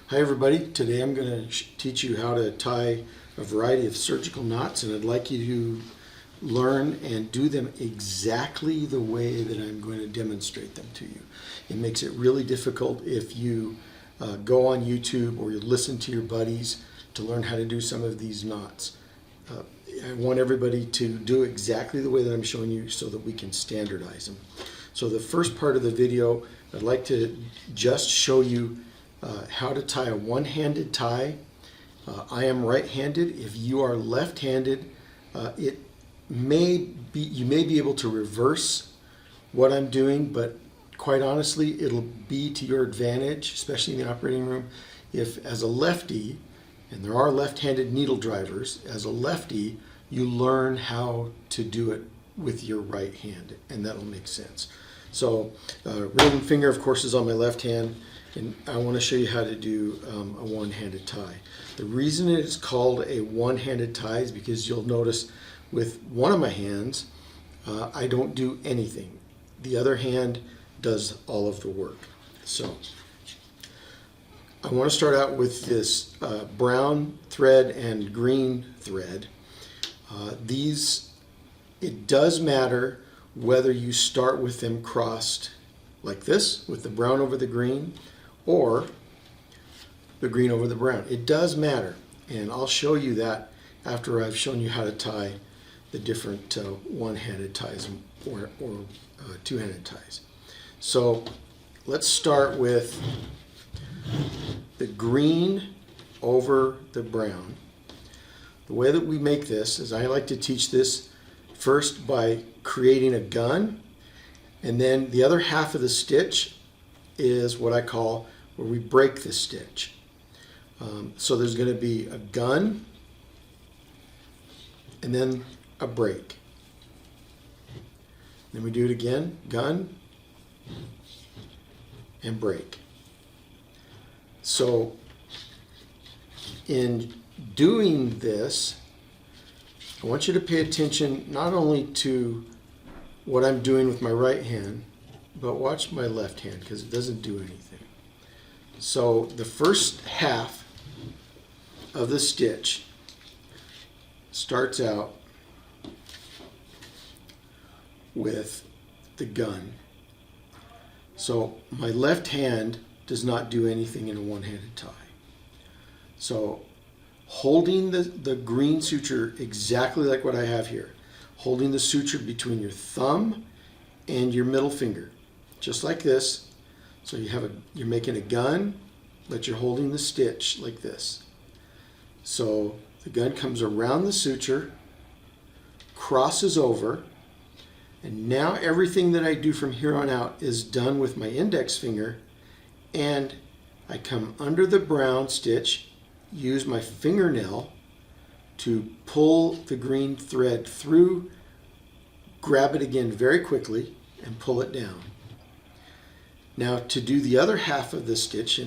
Hi everybody, today I'm going to teach you how to tie a variety of surgical knots, and I'd like you to learn and do them exactly the way that I'm going to demonstrate them to you. It makes it really difficult if you go on YouTube or you listen to your buddies to learn how to do some of these knots. I want everybody to do exactly the way that I'm showing you so that we can standardize them. So the first part of the video, I'd like to just show you how to tie a one-handed tie. I am right-handed. If you are left-handed, you may be able to reverse what I'm doing, but quite honestly, it'll be to your advantage, especially in the operating room, if as a lefty, and there are left-handed needle drivers, as a lefty, you learn how to do it with your right hand, and that'll make sense. So, ring finger, of course, is on my left hand. And I want to show you how to do a one-handed tie. The reason it is called a one-handed tie is because you'll notice with one of my hands, I don't do anything. The other hand does all of the work. So I want to start out with this brown thread and green thread. It does matter whether you start with them crossed like this, with the brown over the green, or the green over the brown. It does matter, and I'll show you that after I've shown you how to tie the different one-handed ties or two-handed ties. So let's start with the green over the brown. The way that we make this is I like to teach this first by creating a gun, and then the other half of the stitch is what I call where we break the stitch. So there's going to be a gun and then a break. Then we do it again, gun and break. So in doing this, I want you to pay attention not only to what I'm doing with my right hand, but watch my left hand because it doesn't do anything. So the first half of the stitch starts out with the gun. So my left hand does not do anything in a one-handed tie. So holding the green suture exactly like what I have here, holding the suture between your thumb and your middle finger, just like this. So you're making a gun, but you're holding the stitch like this. So the gun comes around the suture, crosses over, and now everything that I do from here on out is done with my index finger, and I come under the brown stitch, use my fingernail to pull the green thread through, grab it again very quickly, and pull it down. Now to do the other half of the stitch,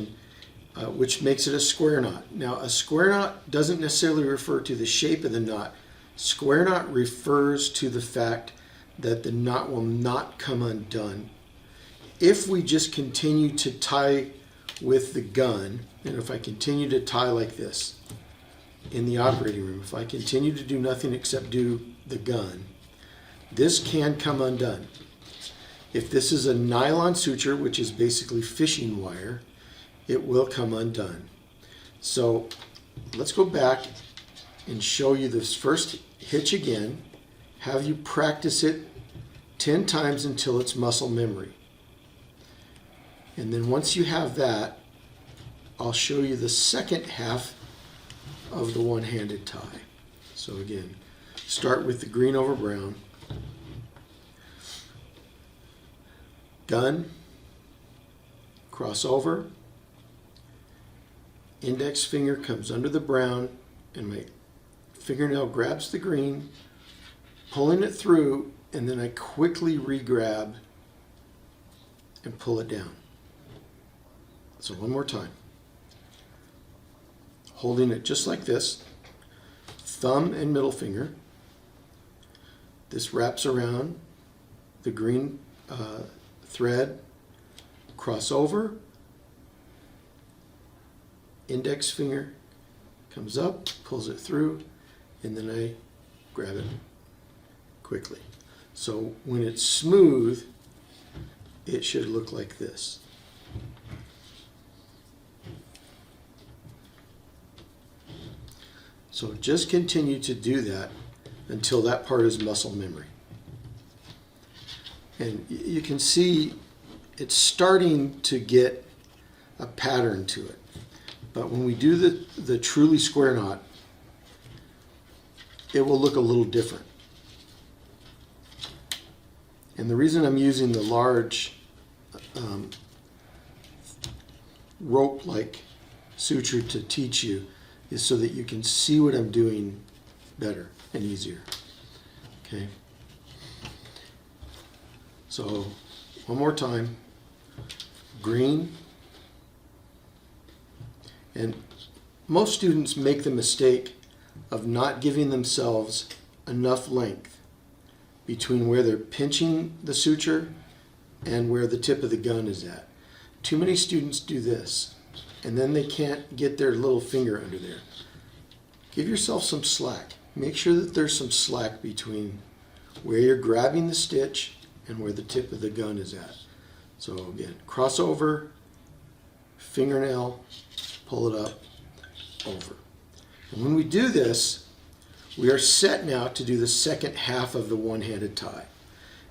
which makes it a square knot. Now a square knot doesn't necessarily refer to the shape of the knot. Square knot refers to the fact that the knot will not come undone. If we just continue to tie with the gun, and if I continue to tie like this in the operating room, if I continue to do nothing except do the gun, this can come undone. If this is a nylon suture, which is basically fishing wire, it will come undone. So let's go back and show you this first hitch again, have you practice it 10 times until it's muscle memory. And then once you have that, I'll show you the second half of the one-handed tie. So again, start with the green over brown, gun, cross over, index finger comes under the brown, and my fingernail grabs the green, pulling it through, and then I quickly re-grab and pull it down. So one more time. Holding it just like this, thumb and middle finger. This wraps around the green thread, cross over, index finger comes up, pulls it through, and then I grab it quickly. So when it's smooth, it should look like this. So just continue to do that until that part is muscle memory. And you can see it's starting to get a pattern to it. But when we do the truly square knot, it will look a little different. And the reason I'm using the large rope-like suture to teach you is so that you can see what I'm doing better and easier. Okay. So one more time, green. And most students make the mistake of not giving themselves enough length between where they're pinching the suture and where the tip of the gun is at. Too many students do this, and then they can't get their little finger under there. Give yourself some slack. Make sure that there's some slack between where you're grabbing the stitch and where the tip of the gun is at. So again, cross over, fingernail, pull it up, over. And when we do this, we are set now to do the second half of the one-handed tie.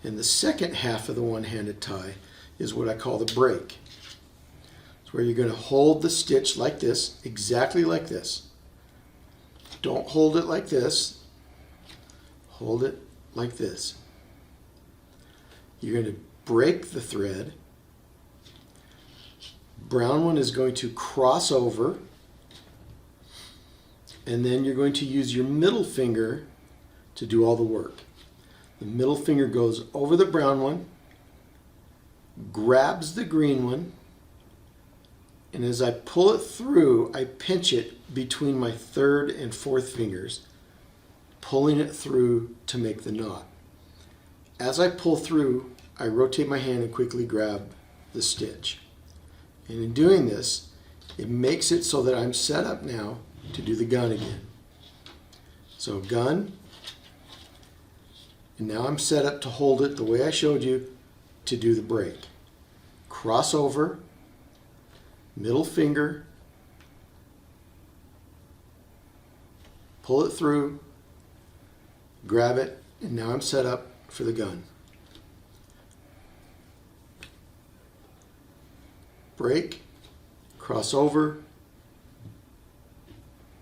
And the second half of the one-handed tie is what I call the break. It's where you're going to hold the stitch like this, exactly like this. Don't hold it like this. Hold it like this. You're going to break the thread. Brown one is going to cross over, and then you're going to use your middle finger to do all the work. The middle finger goes over the brown one, grabs the green one, and as I pull it through, I pinch it between my third and fourth fingers, pulling it through to make the knot. As I pull through, I rotate my hand and quickly grab the stitch. And in doing this, it makes it so that I'm set up now to do the gun again. So gun, and now I'm set up to hold it the way I showed you to do the break. Cross over, middle finger, pull it through, grab it, and now I'm set up for the gun. Break, cross over,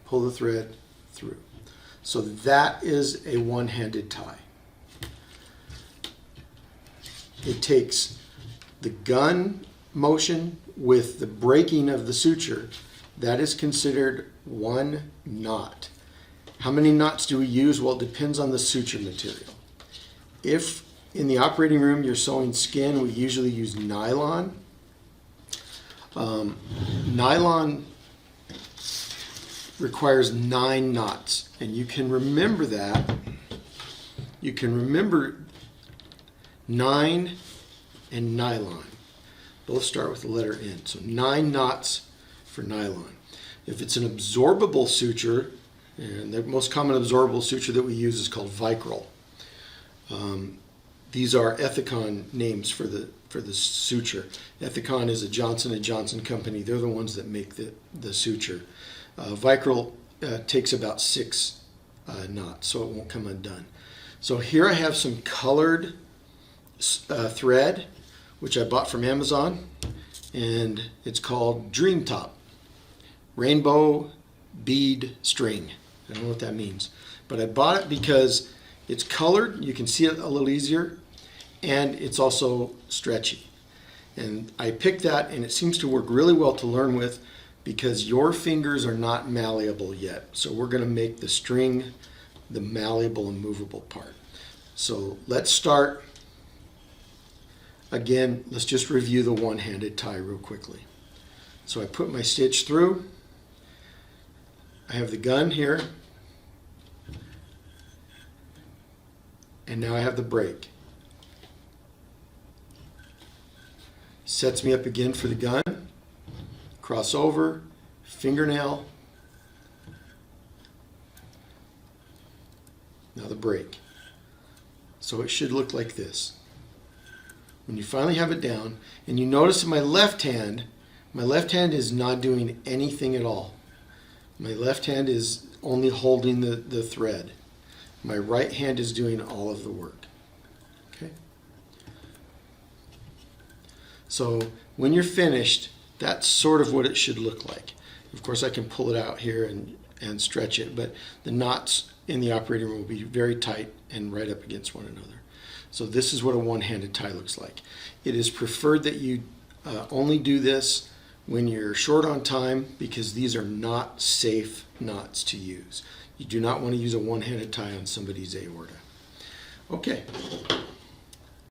pull the thread through. So that is a one-handed tie. It takes the gun motion with the breaking of the suture. That is considered one knot. How many knots do we use? Well, it depends on the suture material. If in the operating room you're sewing skin, we usually use nylon. Nylon requires 9 knots, and you can remember that. You can remember 9 and nylon. Both start with the letter N. So 9 knots for nylon. If it's an absorbable suture, and the most common absorbable suture that we use is called Vicryl. These are Ethicon names for the suture. Ethicon is a Johnson & Johnson company. They're the ones that make the suture. Vicryl takes about 6 knots, so it won't come undone. So here I have some colored thread, which I bought from Amazon, and it's called Dream Top. Rainbow bead string. I don't know what that means, but I bought it because it's colored, you can see it a little easier, and it's also stretchy. And I picked that, and it seems to work really well to learn with because your fingers are not malleable yet. So we're going to make the string the malleable and movable part. So let's start. Again, let's just review the one-handed tie real quickly. So I put my stitch through. I have the gun here. And now I have the break. Sets me up again for the gun. Cross over, fingernail, now the break. So it should look like this. When you finally have it down, and you notice in my left hand is not doing anything at all. My left hand is only holding the thread. My right hand is doing all of the work. Okay? So when you're finished, that's sort of what it should look like. Of course, I can pull it out here and stretch it, but the knots in the operating room will be very tight and right up against one another. So this is what a one-handed tie looks like. It is preferred that you only do this when you're short on time, because these are not safe knots to use. You do not want to use a one-handed tie on somebody's aorta. Okay.